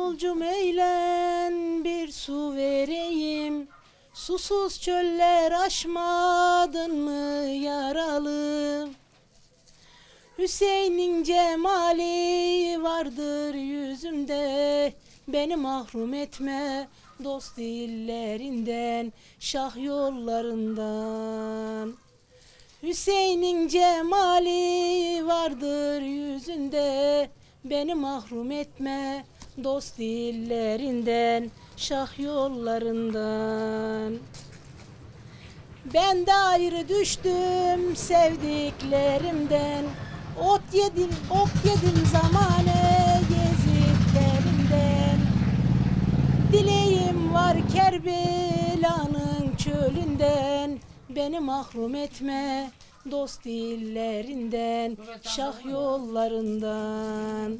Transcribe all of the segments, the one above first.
Yolcum eylen bir su vereyim, susuz çöller aşmadın mı yaralı? Hüseyin'in cemali vardır yüzümde, beni mahrum etme dost dillerinden, şah yollarından. Hüseyin'in cemali vardır yüzünde, beni mahrum etme dost dillerinden, şah yollarından. Ben de ayrı düştüm sevdiklerimden, ot yedim zamane geziklerinden. Dileğim var Kerbela'nın çölünden, beni mahrum etme dost dillerinden, şah yollarından.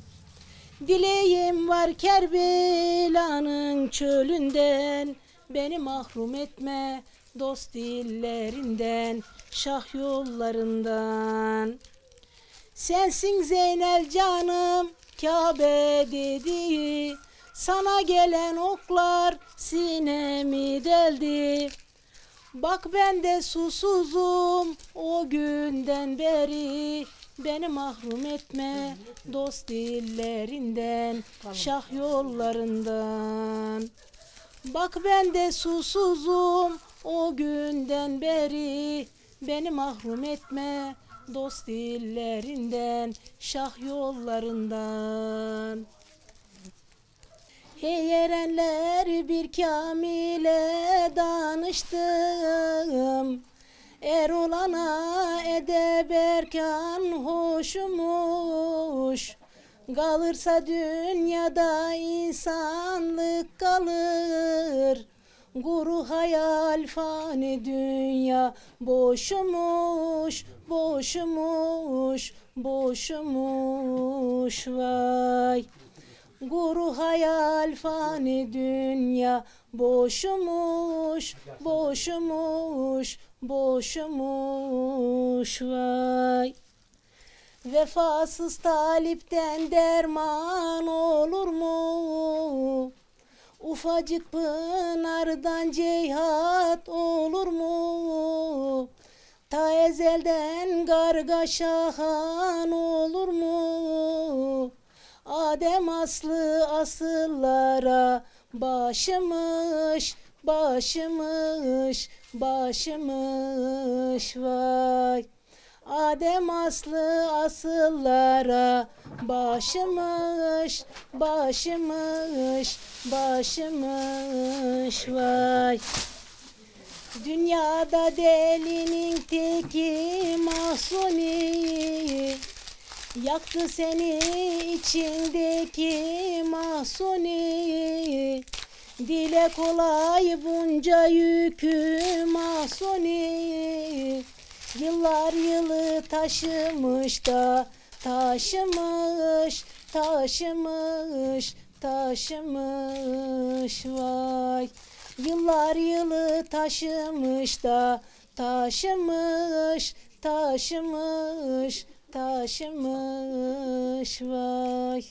Dileğim var Kerbela'nın çölünden, beni mahrum etme dost dillerinden, şah yollarından. Sensin Zeynel canım Kabe dediği, sana gelen oklar sinemi deldi. Bak ben de susuzum o günden beri, beni mahrum etme dost dillerinden, şah yollarından. Bak ben de susuzum o günden beri, beni mahrum etme dost dillerinden, şah yollarından. Hey erenler bir kamile danıştım, Erolana edeb erkan hoşumuş. Kalırsa dünyada insanlık kalır, guru hayal fani dünya boşumuş, boşumuş, boşumuş vay. Guru hayal fani dünya boşumuş, boşumuş, boşumuş vay. Vefasız talipten derman olur mu? Ufacık pınardan ceyhat olur mu? Ta ezelden kargaşahan olur mu? Adem aslı asıllara başımış, başımış, başımış vay. Adem aslı asıllara başımış, başımış, başımış vay. Dünyada delinin teki mahsuni, yaktı seni içindeki mahsuni. Dile kolay bunca yükü mahsuni. Yıllar yılı taşımış da taşımış, taşımış, taşımış vay. Yıllar yılı taşımış da taşımış, taşımış, taşımış vay.